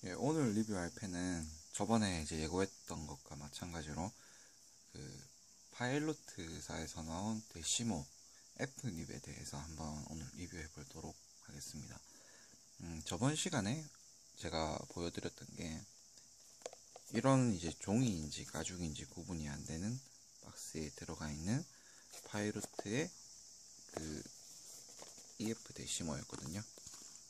예, 오늘 리뷰할 펜은 저번에 이제 예고했던 것과 마찬가지로 그 파일로트사에서 나온 데시모 F닙에 대해서 한번 오늘 리뷰해 보도록 하겠습니다. 저번 시간에 제가 보여드렸던 게 이런 이제 종이인지 가죽인지 구분이 안 되는 박스에 들어가 있는 파일로트의 그 EF 데시모였거든요.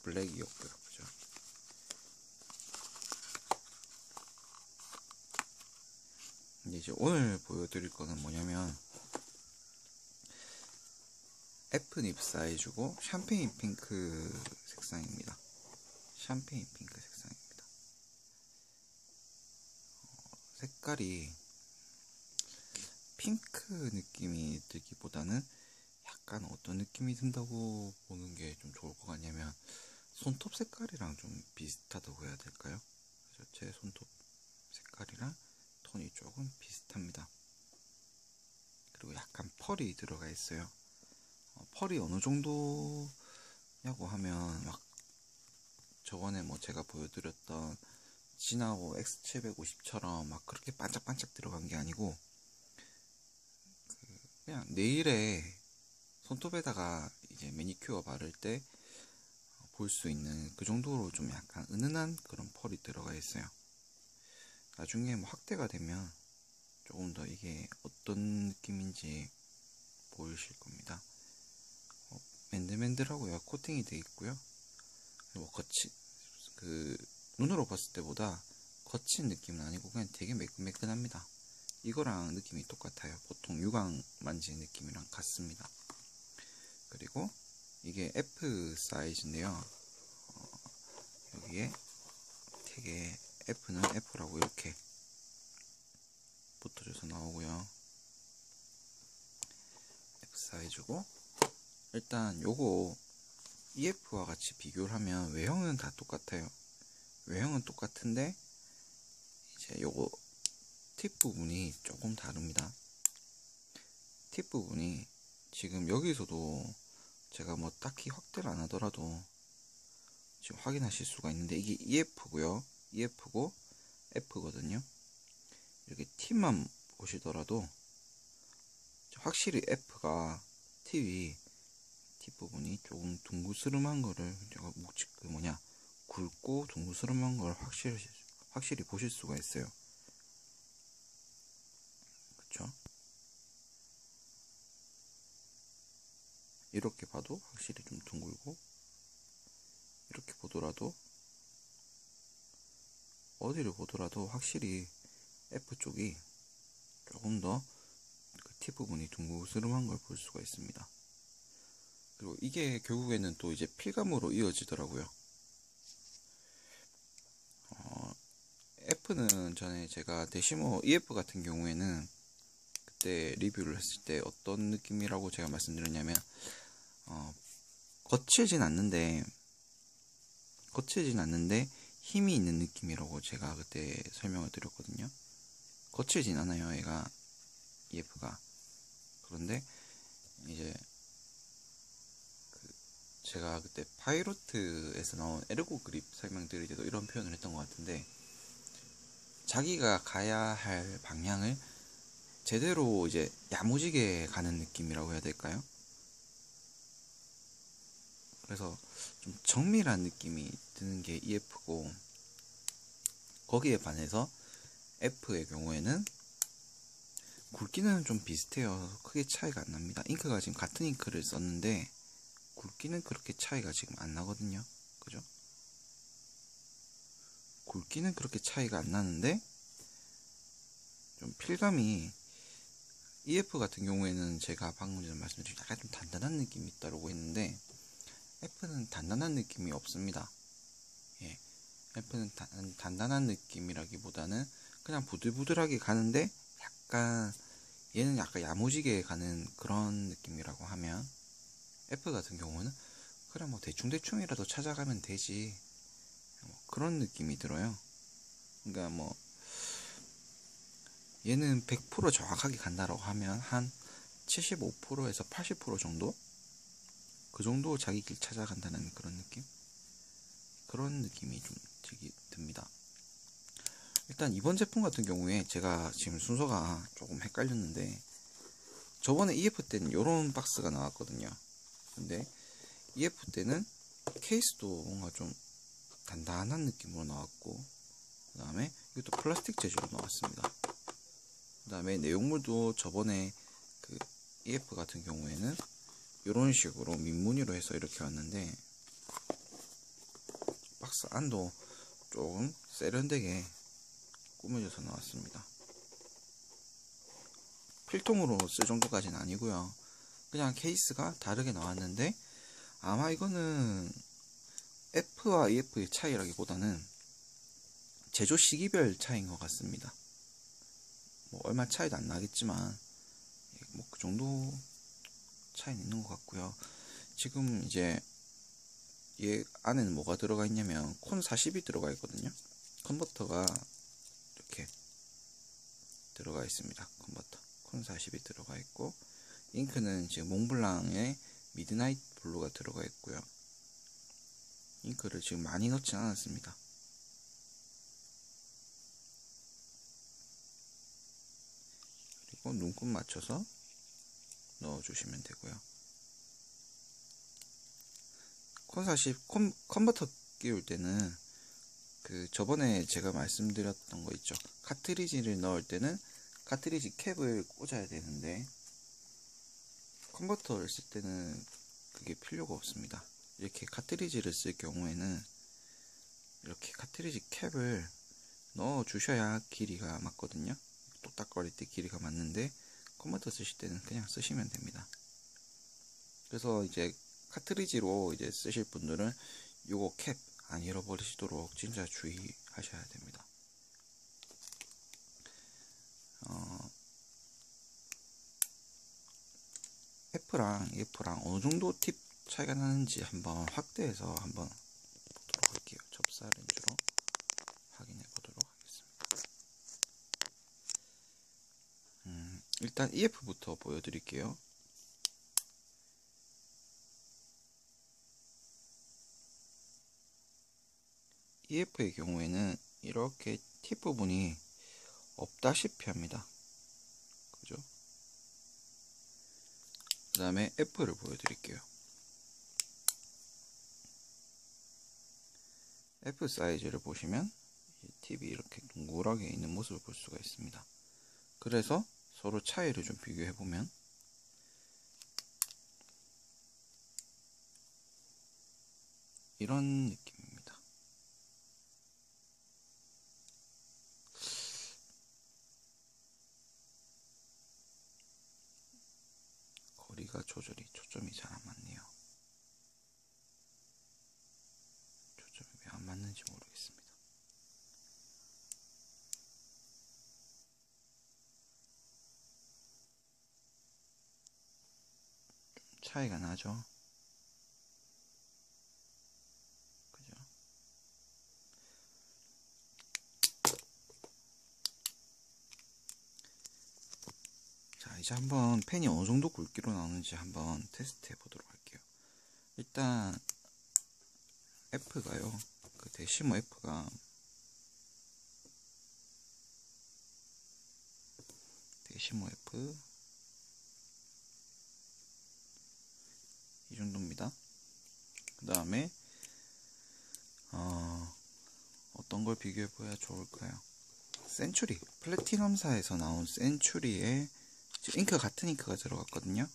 블랙이었고요, 그죠? 이제 오늘 보여드릴 거는 뭐냐면 F닙 사이즈고 샴페인 핑크 색상입니다. 샴페인 핑크 색상입니다. 색깔이 핑크 느낌이 들기보다는 약간 어떤 느낌이 든다고 보는 게 좀 좋을 것 같냐면 손톱 색깔이랑 좀 비슷하다고 해야 될까요? 그래서 제 손톱 색깔이랑 톤이 조금 비슷합니다. 그리고 약간 펄이 들어가 있어요. 펄이 어느 정도냐고 하면 막 저번에 뭐 제가 보여드렸던 진하고 X750처럼 막 그렇게 반짝반짝 들어간 게 아니고 그냥 네일에 손톱에다가 이제 매니큐어 바를 때 볼 수 있는 그 정도로 좀 약간 은은한 그런 펄이 들어가 있어요. 나중에 뭐 확대가 되면 조금 더 이게 어떤 느낌인지 보이실 겁니다. 맨들맨들하고요. 코팅이 되어 있고요. 그리고 눈으로 봤을 때보다 거친 느낌은 아니고 그냥 되게 매끈매끈합니다. 이거랑 느낌이 똑같아요. 보통 유광 만지는 느낌이랑 같습니다. 그리고 이게 F 사이즈인데요. 여기에 택에 F는 F라고 이렇게 붙어줘서 나오고요. F 사이즈고 일단 요거 EF와 같이 비교를 하면 외형은 다 똑같아요. 외형은 똑같은데 이제 요거 팁 부분이 조금 다릅니다. 팁 부분이 지금 여기서도 제가 뭐 딱히 확대를 안 하더라도 지금 확인하실 수가 있는데 이게 EF고요. EF고 F거든요. 이렇게 팁만 보시더라도 확실히 F가 팁이 팁 부분이 조금 둥그스름한 거를 제가 굵고 둥그스름한 걸 확실히 보실 수가 있어요. 그쵸? 이렇게 봐도 확실히 좀 둥글고 이렇게 보더라도 어디를 보더라도 확실히 F 쪽이 조금 더 그 팁 부분이 둥그스름한 걸 볼 수가 있습니다. 그리고 이게 결국에는 또 이제 필감으로 이어지더라고요. F는 전에 제가 데시모 EF 같은 경우에는 그때 리뷰를 했을 때 어떤 느낌이라고 제가 말씀드렸냐면 거칠진 않는데 힘이 있는 느낌이라고 제가 그때 설명을 드렸거든요. 거칠진 않아요, 얘가 EF가. 그런데 이제 제가 그때 파이로트에서 나온 에르고 그립 설명드릴 때도 이런 표현을 했던 것 같은데 자기가 가야 할 방향을 제대로 이제 야무지게 가는 느낌이라고 해야 될까요? 그래서 좀 정밀한 느낌이 드는 게 EF고 거기에 반해서 F의 경우에는 굵기는 좀 비슷해요. 크게 차이가 안 납니다. 잉크가 지금 같은 잉크를 썼는데 굵기는 그렇게 차이가 지금 안 나거든요. 그죠? 굵기는 그렇게 차이가 안 나는데 좀 필감이 EF 같은 경우에는 제가 방금 전에 말씀드린 약간 좀 단단한 느낌이 있다고 했는데 F는 단단한 느낌이 없습니다. 예, F는 단단한 느낌이라기보다는 그냥 부들부들하게 가는데 얘는 약간 야무지게 가는 그런 느낌이라고 하면 F 같은 경우는 그냥 뭐 대충대충이라도 찾아가면 되지 뭐 그런 느낌이 들어요. 그러니까 뭐 얘는 100% 정확하게 간다라고 하면 한 75%에서 80% 정도? 그 정도 자기 길 찾아간다는 그런 느낌? 그런 느낌이 좀 듭니다. 일단 이번 제품 같은 경우에 제가 지금 순서가 조금 헷갈렸는데, 저번에 EF 때는 이런 박스가 나왔거든요. 근데 EF 때는 케이스도 뭔가 좀 단단한 느낌으로 나왔고, 그 다음에 이것도 플라스틱 재질로 나왔습니다. 그 다음에 내용물도 저번에 그 EF 같은 경우에는 이런 식으로 민무늬로 해서 이렇게 왔는데, 박스 안도 조금 세련되게 꾸며져서 나왔습니다. 필통으로 쓸 정도까지는 아니고요. 그냥 케이스가 다르게 나왔는데, 아마 이거는 F와 EF의 차이라기보다는 제조 시기별 차이인 것 같습니다. 뭐 얼마 차이도 안 나겠지만 뭐 그 정도 차이는 있는 것 같고요. 지금 이제 얘 안에는 뭐가 들어가 있냐면 콘 40이 들어가 있거든요. 컨버터가 이렇게 들어가 있습니다. 컨버터 콘 40이 들어가 있고, 잉크는 지금 몽블랑의 미드나잇 블루가 들어가 있고요. 잉크를 지금 많이 넣진 않았습니다. 그리고 눈곱 맞춰서 넣어주시면 되고요. 콘 40 컨버터 끼울 때는 그 저번에 제가 말씀드렸던 거 있죠. 카트리지를 넣을 때는 카트리지 캡을 꽂아야 되는데, 컨버터를 쓸 때는 그게 필요가 없습니다. 이렇게 카트리지를 쓸 경우에는 이렇게 카트리지 캡을 넣어 주셔야 길이가 맞거든요. 똑딱거릴 때 길이가 맞는데, 컨버터 쓰실 때는 그냥 쓰시면 됩니다. 그래서 이제 카트리지로 이제 쓰실 분들은 요거 캡 안 잃어버리시도록 진짜 주의하셔야 됩니다. F랑 EF랑 어느 정도 팁 차이가 나는지 한번 확대해서 한번 보도록 할게요. 접사 렌즈로 확인해 보도록 하겠습니다. 일단 EF부터 보여드릴게요. EF의 경우에는 이렇게 팁 부분이 없다시피 합니다. 그죠? 그 다음에 F를 보여드릴게요. F 사이즈를 보시면 팁이 이렇게 둥글하게 있는 모습을 볼 수가 있습니다. 그래서 서로 차이를 좀 비교해보면 이런 느낌입니다. 거리가 초점이 잘 안 맞네요. 초점이 왜 안 맞는지 모르겠습니다. 좀 차이가 나죠? 그죠? 자, 이제 한번 펜이 어느 정도 굵기로 나오는지 한번 테스트 해보도록 할게요. 일단 F가요. 그 데시모 F가 데시모 F 이 정도입니다. 그 다음에 어떤 걸 비교해 보야 좋을까요? 센츄리 플래티넘사에서 나온 센츄리의 잉크 같은 잉크가 들어갔거든요.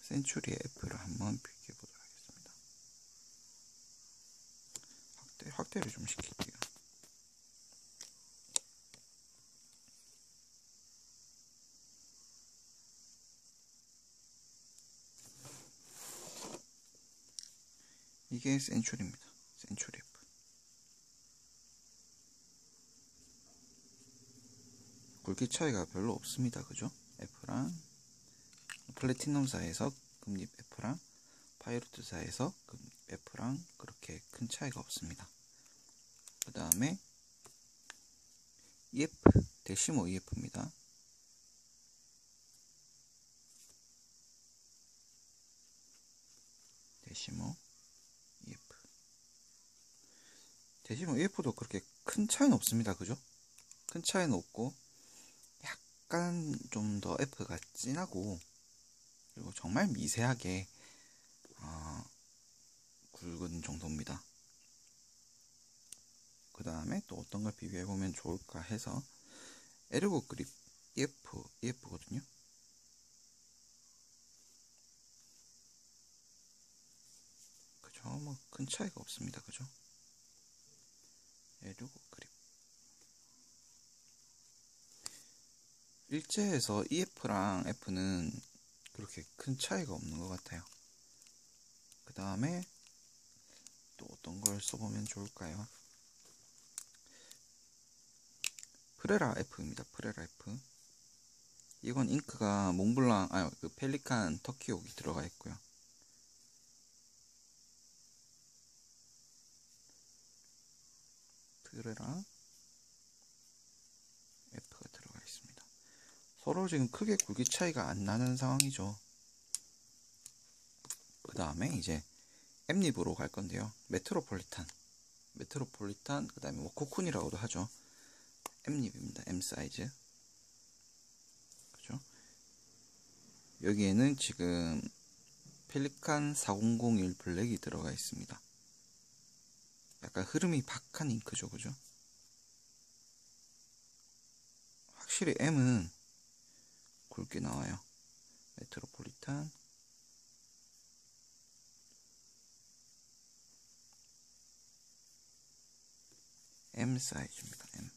센츄리의 F를 한번 비교해 보도록 하겠습니다. 확대를 좀 시킬게요. 이게 센츄리입니다. 센츄리 F. 굵기 차이가 별로 없습니다. 그죠? F랑 플래티넘사에서 금립 F랑 파이로트사에서 금립 F랑 그렇게 큰 차이가 없습니다. 그 다음에 EF, 데시모 EF입니다. 데시모 EF. 대시모 EF도 그렇게 큰 차이는 없습니다. 그죠? 큰 차이는 없고 약간 좀 더 F가 진하고, 그리고 정말 미세하게 굵은 정도입니다. 그 다음에 또 어떤 걸 비교해보면 좋을까 해서 에르고 그립 EF거든요. 그죠? 뭐 큰 차이가 없습니다. 그죠? 에르고 그립. 일제에서 EF랑 F는 그렇게 큰 차이가 없는 것 같아요. 그 다음에 또 어떤 걸 써보면 좋을까요? 프레라 F입니다. 프레라 F. 이건 잉크가 몽블랑, 그 펠리칸 터키옥이 들어가 있고요. 프레라 F가 들어가 있습니다. 서로 지금 크게 굵기 차이가 안 나는 상황이죠. 그 다음에 이제 M립으로 갈 건데요. 메트로폴리탄, 그 다음에 뭐 코쿤이라고도 하죠. M립입니다. M 사이즈. 그죠? 여기에는 지금 펠리칸 4001 블랙이 들어가 있습니다. 약간 흐름이 박한 잉크죠. 그죠? 확실히 M은 굵게 나와요. 메트로폴리탄. M 사이즈입니다. M.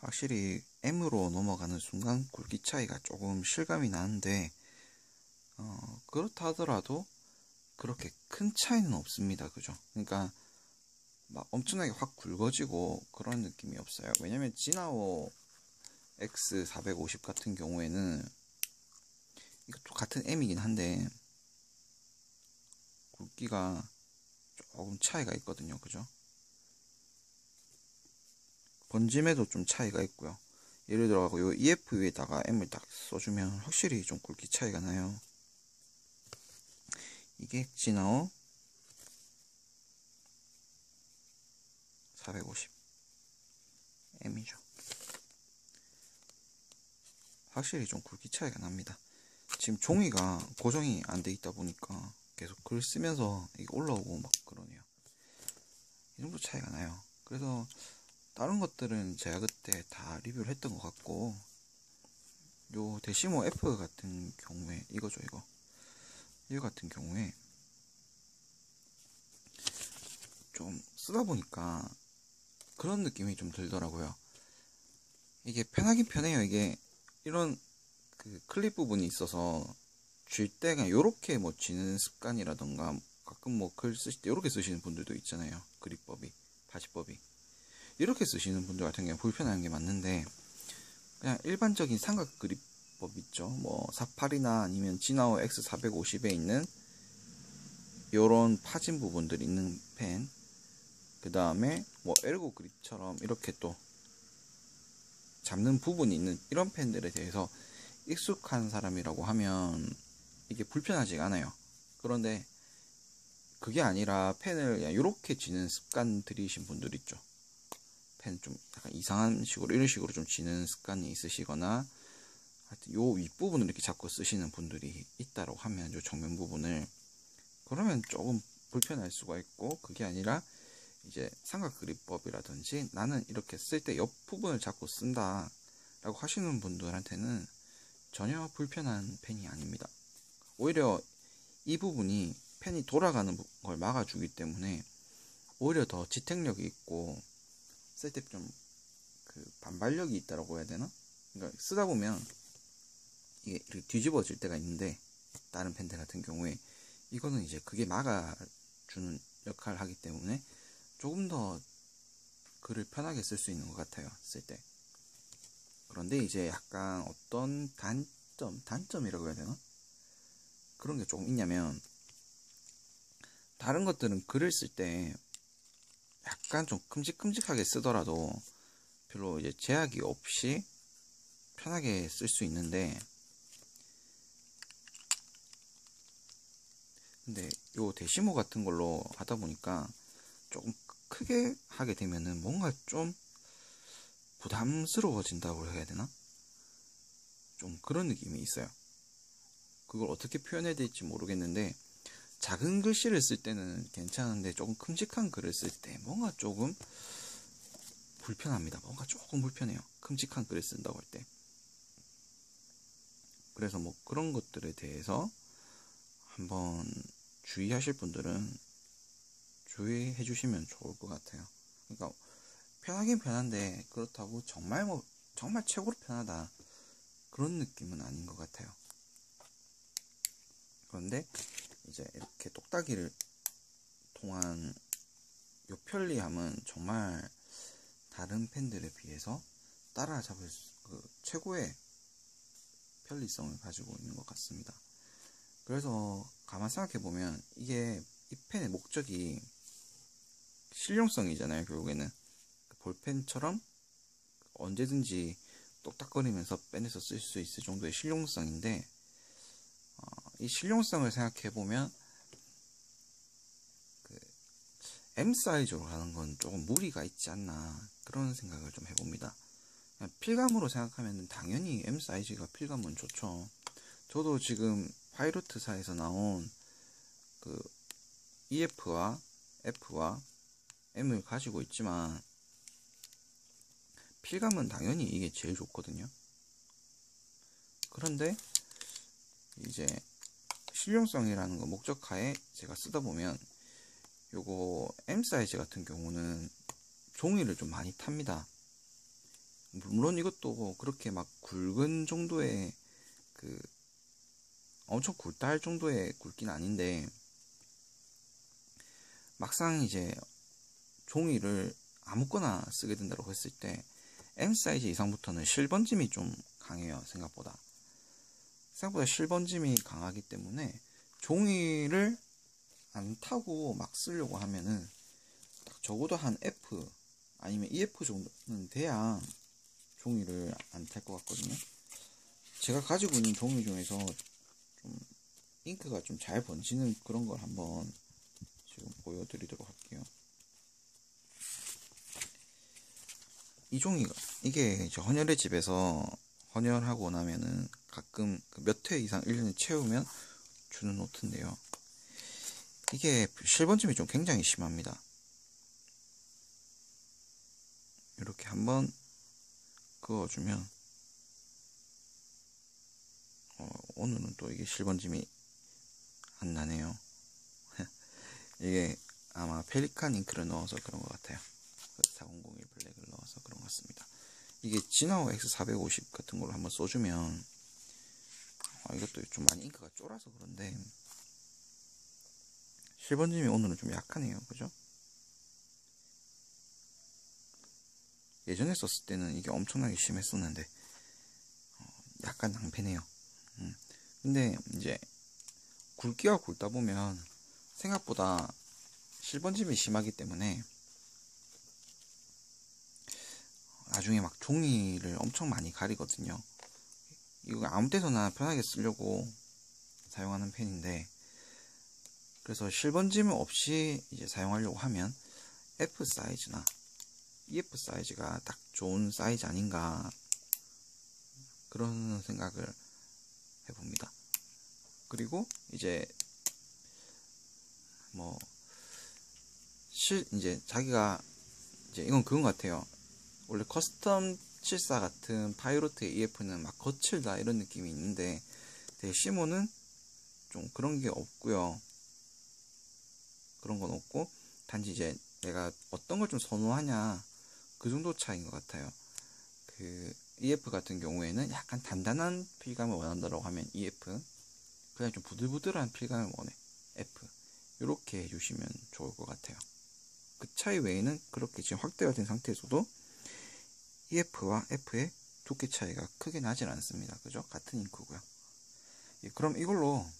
확실히 M으로 넘어가는 순간 굵기 차이가 조금 실감이 나는데, 그렇다 하더라도 그렇게 큰 차이는 없습니다. 그죠? 그러니까 막 엄청나게 확 굵어지고 그런 느낌이 없어요. 왜냐면 지나오 X450 같은 경우에는 이것도 같은 M이긴 한데 굵기가 조금 차이가 있거든요. 그죠? 번짐에도 좀 차이가 있고요. 예를 들어 요 EF 위에다가 M을 딱 써주면 확실히 좀 굵기 차이가 나요. 이게 지나오 450 M이죠. 확실히 좀 굵기 차이가 납니다. 지금 종이가 고정이 안 돼 있다 보니까 계속 글 쓰면서 이게 올라오고 막 그러네요. 이 정도 차이가 나요. 그래서 다른 것들은 제가 그때 다 리뷰를 했던 것 같고, 요 데시모 F 같은 경우에 이거죠. 이거 같은 경우에 좀 쓰다 보니까 그런 느낌이 좀 들더라고요. 이게 편하긴 편해요. 이게 이런 그 클립 부분이 있어서 쥘 때 그냥 요렇게 뭐 쥐는 습관이라던가, 가끔 뭐 글 쓰실 때 요렇게 쓰시는 분들도 있잖아요. 그립법이, 파시법이. 이렇게 쓰시는 분들 같은 경우는 불편한 게 맞는데, 그냥 일반적인 삼각 그립법 있죠. 뭐 48이나 아니면 지나오 X450에 있는 요런 파진 부분들이 있는 펜, 그 다음에 뭐 에르고 그립처럼 이렇게 또 잡는 부분이 있는 이런 펜들에 대해서 익숙한 사람이라고 하면 이게 불편하지가 않아요. 그런데 그게 아니라 펜을 그냥 이렇게 쥐는 습관 들이신 분들 있죠. 펜 좀 약간 이상한 식으로, 이런 식으로 좀 쥐는 습관이 있으시거나, 하여튼 요 윗부분을 이렇게 잡고 쓰시는 분들이 있다고 하면, 요 정면 부분을, 그러면 조금 불편할 수가 있고, 그게 아니라 이제 삼각 그립법이라든지 나는 이렇게 쓸 때 옆 부분을 잡고 쓴다 라고 하시는 분들한테는 전혀 불편한 펜이 아닙니다. 오히려 이 부분이 펜이 돌아가는 걸 막아주기 때문에 오히려 더 지탱력이 있고, 쓸 때 좀 그 반발력이 있다고 해야 되나? 그러니까 쓰다 보면 이게 이렇게 뒤집어질 때가 있는데, 다른 펜들 같은 경우에 이거는 이제 그게 막아주는 역할을 하기 때문에 조금 더 글을 편하게 쓸 수 있는 것 같아요, 쓸 때. 그런데 이제 약간 어떤 단점이라고 해야 되나? 그런 게 조금 있냐면, 다른 것들은 글을 쓸 때 약간 좀 큼직큼직하게 쓰더라도 별로 이제 제약이 없이 편하게 쓸 수 있는데, 근데 요 데시모 같은 걸로 하다 보니까 조금 크게 하게 되면은 뭔가 좀 부담스러워진다고 해야 되나? 좀 그런 느낌이 있어요. 그걸 어떻게 표현해야 될지 모르겠는데, 작은 글씨를 쓸 때는 괜찮은데 조금 큼직한 글을 쓸 때 뭔가 조금 불편합니다. 뭔가 조금 불편해요. 큼직한 글을 쓴다고 할 때. 그래서 뭐 그런 것들에 대해서 한번 주의하실 분들은 주의해 주시면 좋을 것 같아요. 그러니까 편하긴 편한데 그렇다고 정말 최고로 편하다 그런 느낌은 아닌 것 같아요. 그런데 이제 이렇게 똑딱이를 통한 요 편리함은 정말 다른 펜들에 비해서 따라잡을 최고의 편리성을 가지고 있는 것 같습니다. 그래서 가만 생각해 보면 이 펜의 목적이 실용성이잖아요. 결국에는 볼펜처럼 언제든지 똑딱거리면서 펜에서 쓸 수 있을 정도의 실용성인데, 이 실용성을 생각해 보면 M 사이즈로 가는 건 조금 무리가 있지 않나 그런 생각을 좀 해봅니다. 필감으로 생각하면 당연히 M 사이즈가 필감은 좋죠. 저도 지금 파이로트사에서 나온 그 EF와 F와 M을 가지고 있지만 필감은 당연히 이게 제일 좋거든요. 그런데 이제 실용성이라는 거 목적하에 제가 쓰다 보면 요거 M 사이즈 같은 경우는 종이를 좀 많이 탑니다. 물론 이것도 그렇게 막 굵은 정도의 엄청 굵다 할 정도의 굵긴 아닌데, 막상 이제 종이를 아무거나 쓰게 된다고 했을 때 M 사이즈 이상부터는 실번짐이 좀 강해요. 생각보다 실번짐이 강하기 때문에 종이를 안 타고 막 쓰려고 하면은 적어도 한 F 아니면 EF 정도는 돼야 종이를 안 탈 것 같거든요. 제가 가지고 있는 종이 중에서 좀 잉크가 좀 잘 번지는 그런 걸 한번 지금 보여드리도록 할게요. 이 종이가 이게 이제 헌혈의 집에서 헌혈하고 나면은 가끔 몇 회 이상 1년에 채우면 주는 노트인데요. 이게 실번짐이 좀 굉장히 심합니다. 이렇게 한번 그어주면 오늘은 또 이게 실번짐이 안 나네요. 이게 아마 펠리칸 잉크를 넣어서 그런 것 같아요. 4001 블랙을 넣어서 그런 것 같습니다. 이게 진하오 X450 같은 걸로 한번 써주면 이것도 좀 많이 잉크가 쫄아서 그런데 실번짐이 오늘은 좀 약하네요. 그죠? 예전에 썼을 때는 이게 엄청나게 심했었는데 약간 낭패네요. 근데 이제 굵기가 굵다 보면 생각보다 실번짐이 심하기 때문에 나중에 막 종이를 엄청 많이 가리거든요. 이거 아무 데서나 편하게 쓰려고 사용하는 펜인데, 그래서 실번짐 없이 이제 사용하려고 하면 F 사이즈나 EF 사이즈가 딱 좋은 사이즈 아닌가 그런 생각을 해봅니다. 그리고 이제 뭐 이제 자기가 이제 이건 그건 같아요. 원래 커스텀 74 같은 파이로트의 EF는 막 거칠다 이런 느낌이 있는데 데시모는 좀 그런 게 없고요. 그런 건 없고 단지 이제 내가 어떤 걸 좀 선호하냐 그 정도 차이인 것 같아요. 그 EF 같은 경우에는 약간 단단한 필감을 원한다고 하면 EF, 그냥 좀 부들부들한 필감을 원해 F. 이렇게 해주시면 좋을 것 같아요. 그 차이 외에는 그렇게 지금 확대가 된 상태에서도 EF와 F의 두께 차이가 크게 나질 않습니다. 그죠? 같은 잉크고요. 그럼 이걸로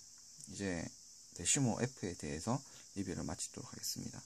이제 데시모 F에 대해서 리뷰를 마치도록 하겠습니다.